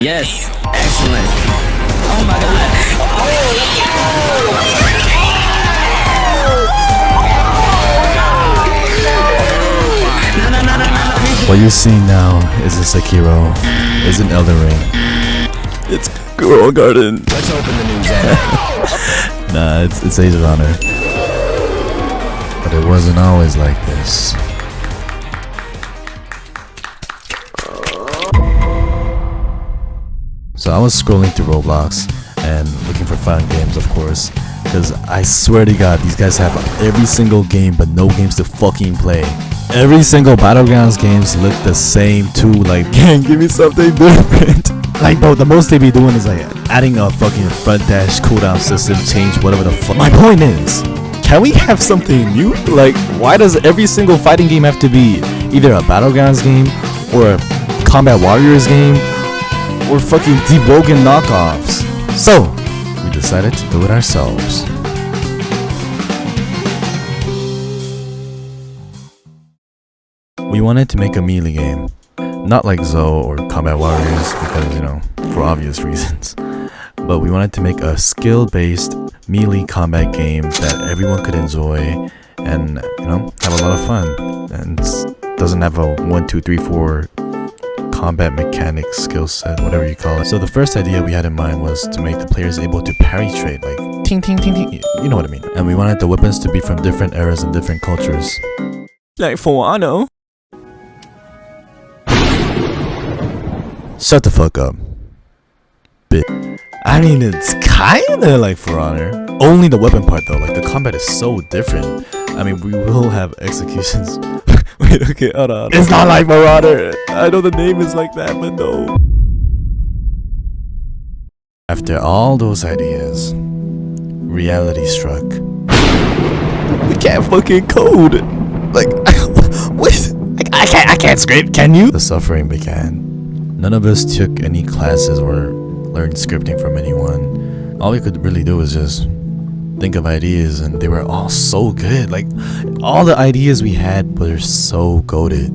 Yes, excellent. Oh my god. Oh, what you're seeing now is a Sekiro, is an Elden Ring. It's Girl Garden. Let's open the news end. Nah, it's Age of Honor. But it wasn't always like this. So I was scrolling through Roblox and looking for fun games, of course, because I swear to God, these guys have every single game but no games to fucking play. Every single Battlegrounds games look the same too, like, can't give me something different. Like, bro, the most they be doing is like adding a fucking front dash cooldown system, change whatever the fuck. My point is, can we have something new? Like, why does every single fighting game have to be either a Battlegrounds game or a Combat Warriors game? Or fucking Devlog knockoffs. So, we decided to do it ourselves. We wanted to make a melee game. Not like Zoe or Combat Warriors because, you know, for obvious reasons. But we wanted to make a skill-based melee combat game that everyone could enjoy and, you know, have a lot of fun. And doesn't have a 1, 2, 3, 4 combat mechanics, skill set, whatever you call it. So the first idea we had in mind was to make the players able to parry trade, like ting ting ting ting, you know what I mean. And we wanted the weapons to be from different eras and different cultures. Like for Wano. Shut the fuck up. I mean, it's kinda like For Honor. Only the weapon part though, like the combat is so different. I mean, we will have executions. Wait, okay, hold on. It's not like Marauder. I know the name is like that, but no. After all those ideas, reality struck. We can't fucking code. Like, what? I can't script. Can you? The suffering began. None of us took any classes or learned scripting from anyone. All we could really do was just think of ideas, and they were all so good. Like, all the ideas we had were so goated,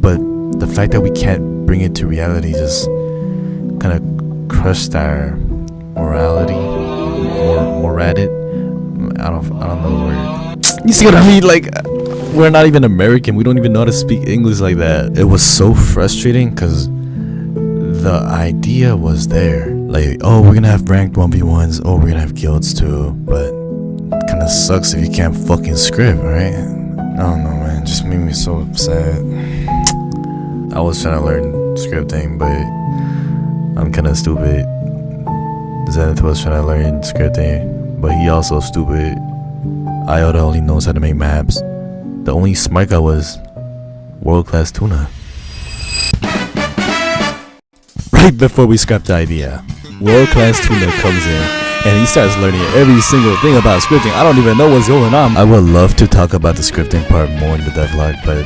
but the fact that we can't bring it to reality just kind of crushed our morality or at it. I don't know the word. You see what I mean? Like, we're not even American, we don't even know how to speak English like that. It was so frustrating because the idea was there, like, oh, we're gonna have ranked 1v1s, oh, we're gonna have guilds too, but it kinda sucks if you can't fucking script, right? I don't know, man, it just made me so upset. I was trying to learn scripting, but I'm kinda stupid. Zenith was trying to learn scripting, but he also stupid. Iota only knows how to make maps. The only smart guy was World Class Tuna. Right before we scrapped the idea, World Class Tuna comes in and he starts learning every single thing about scripting. I don't even know what's going on. I would love to talk about the scripting part more in the devlog, but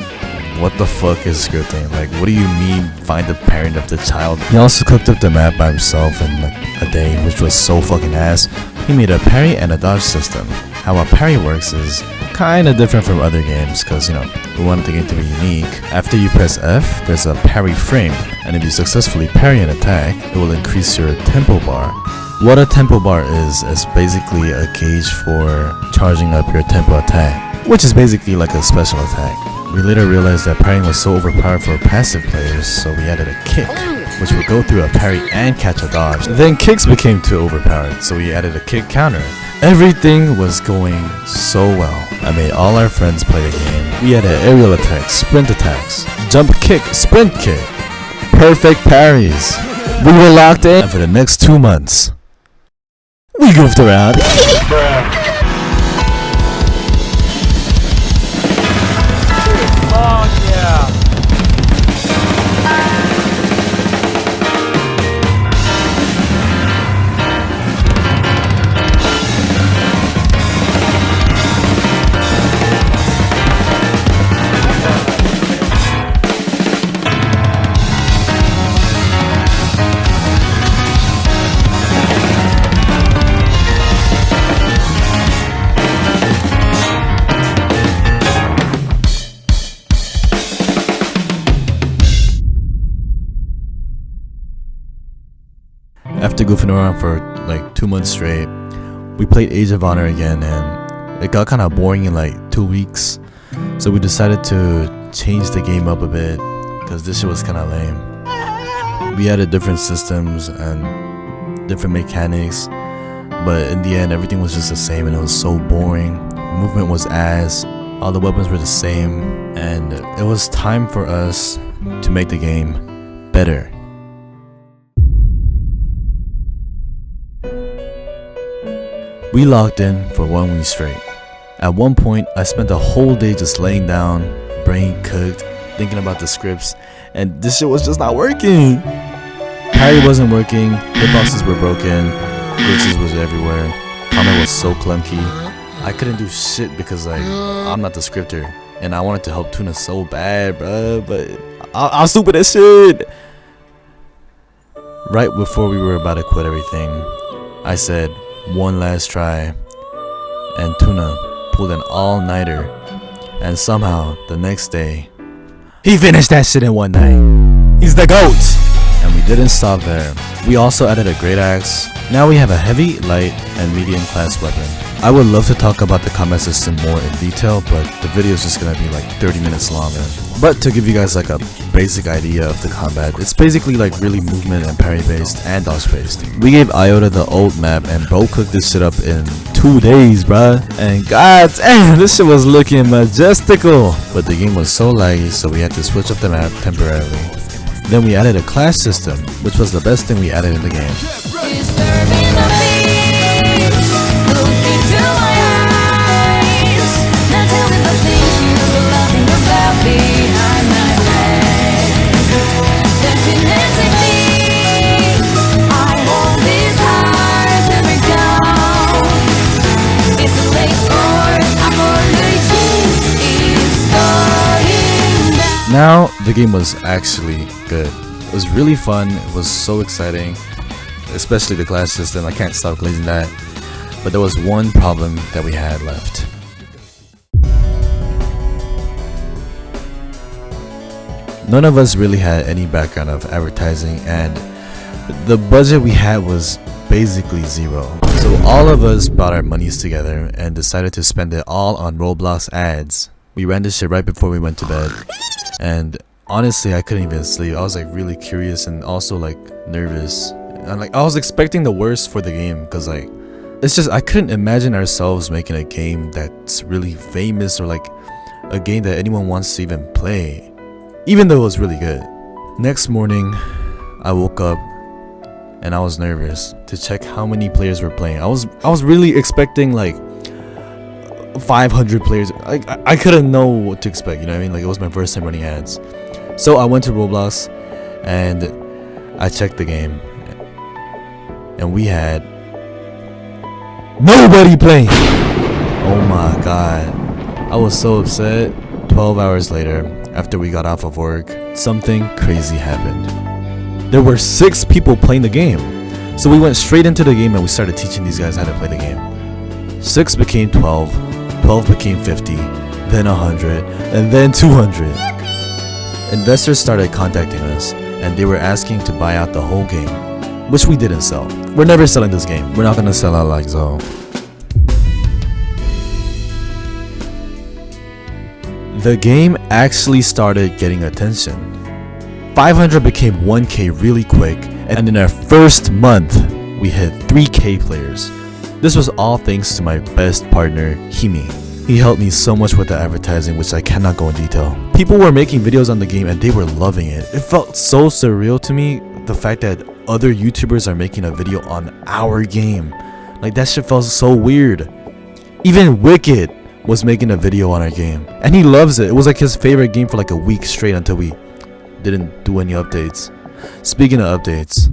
what the fuck is scripting? Like, what do you mean find the parent of the child? He also cooked up the map by himself in like a day, which was so fucking ass. He made a parry and a dodge system. How a parry works is kinda different from other games because, you know, we wanted the game to be unique. After you press F, there's a parry frame, and if you successfully parry an attack, it will increase your tempo bar. What a tempo bar is basically a gauge for charging up your tempo attack, which is basically like a special attack. We later realized that parrying was so overpowered for passive players, so we added a kick, which would go through a parry and catch a dodge. Then kicks became too overpowered, so we added a kick counter. Everything was going so well. I made all our friends play the game. We had aerial attacks, sprint attacks, jump kick, sprint kick, perfect parries. We were locked in, and for the next 2 months, we goofed around. After goofing around for like 2 months straight, we played Age of Honor again, and it got kind of boring in like 2 weeks. So we decided to change the game up a bit because this shit was kind of lame. We added different systems and different mechanics, but in the end everything was just the same and it was so boring. Movement was ass, all the weapons were the same, and it was time for us to make the game better. We logged in for 1 week straight. At one point, I spent a whole day just laying down, brain cooked, thinking about the scripts, and this shit was just not working. Parry wasn't working, hitboxes were broken, glitches was everywhere, combat was so clunky. I couldn't do shit because like I'm not the scripter, and I wanted to help Tuna so bad, bruh, but I'm stupid as shit. Right before we were about to quit everything, I said one last try, and Tuna pulled an all-nighter, and somehow the next day he finished that shit in one night. He's the GOAT. And we didn't stop there. We also added a great axe. Now we have a heavy, light, and medium class weapon. I would love to talk about the combat system more in detail, but the video is just gonna be like 30 minutes longer. But to give you guys like a basic idea of the combat, it's basically like really movement and parry based and dodge based. We gave Iota the old map and bro cooked this shit up in 2 days, bruh. And god damn, this shit was looking majestical. But the game was so laggy, so we had to switch up the map temporarily. Then we added a class system, which was the best thing we added in the game. Now, the game was actually good. It was really fun, it was so exciting, especially the class system. I can't stop glazing that. But there was one problem that we had left. None of us really had any background of advertising, and the budget we had was basically zero. So all of us brought our monies together and decided to spend it all on Roblox ads. We ran this shit right before we went to bed. And honestly, I couldn't even sleep. I was like really curious and also like nervous. And like I was expecting the worst for the game, because like it's just I couldn't imagine ourselves making a game that's really famous or like a game that anyone wants to even play, even though it was really good. Next morning, I woke up and I was nervous to check how many players were playing. I was really expecting like 500 players. I couldn't know what to expect, you know what I mean? Like it was my first time running ads. So I went to Roblox and I checked the game, and we had nobody playing. Oh my god. I was so upset. 12 hours later, after we got off of work, something crazy happened. There were 6 people playing the game. So we went straight into the game and we started teaching these guys how to play the game. 6 became 12, 12 became 50, then 100, and then 200. Investors started contacting us, and they were asking to buy out the whole game, which we didn't sell. We're never selling this game. We're not gonna sell out like so. The game actually started getting attention. 500 became 1K really quick, and in our first month, we hit 3K players. This was all thanks to my best partner, Himi. He helped me so much with the advertising, which I cannot go in detail. People were making videos on the game and they were loving it. It felt so surreal to me, the fact that other YouTubers are making a video on our game. Like that shit felt so weird. Even Wicked was making a video on our game, and he loves it. It was like his favorite game for like a week straight until we didn't do any updates. Speaking of updates,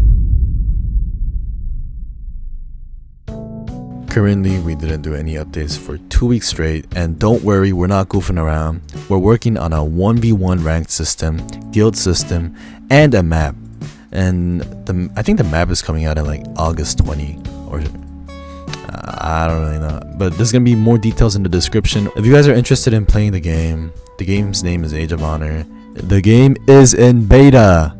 currently we didn't do any updates for 2 weeks straight, and don't worry, we're not goofing around. We're working on a 1v1 ranked system, guild system, and a map. And I think the map is coming out in like August 20, or I don't really know, but there's gonna be more details in the description. If you guys are interested in playing the game's name is Age of Honor. The game is in beta.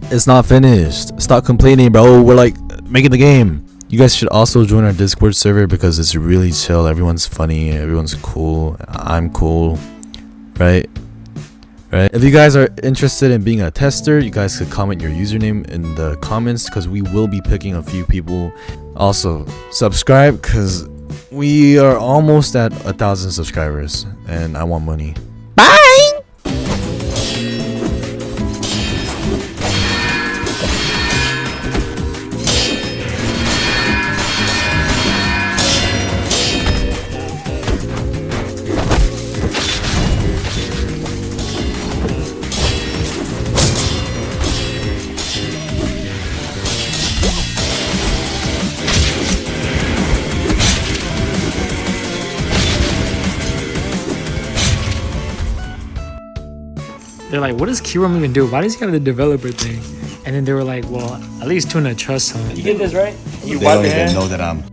It's not finished. Stop complaining, bro. We're like making the game. You guys should also join our Discord server because it's really chill. Everyone's funny. Everyone's cool. I'm cool. Right? If you guys are interested in being a tester, you guys could comment your username in the comments because we will be picking a few people. Also, subscribe because we are almost at 1,000 subscribers and I want money. Bye! They're like, what does Kiram even do? Why does he have the developer thing? And then they were like, well, at least Tuna trusts him. You get this, right? You They wipe don't your even hand. know that I'm.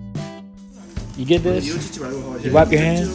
You get this? You wipe your hand.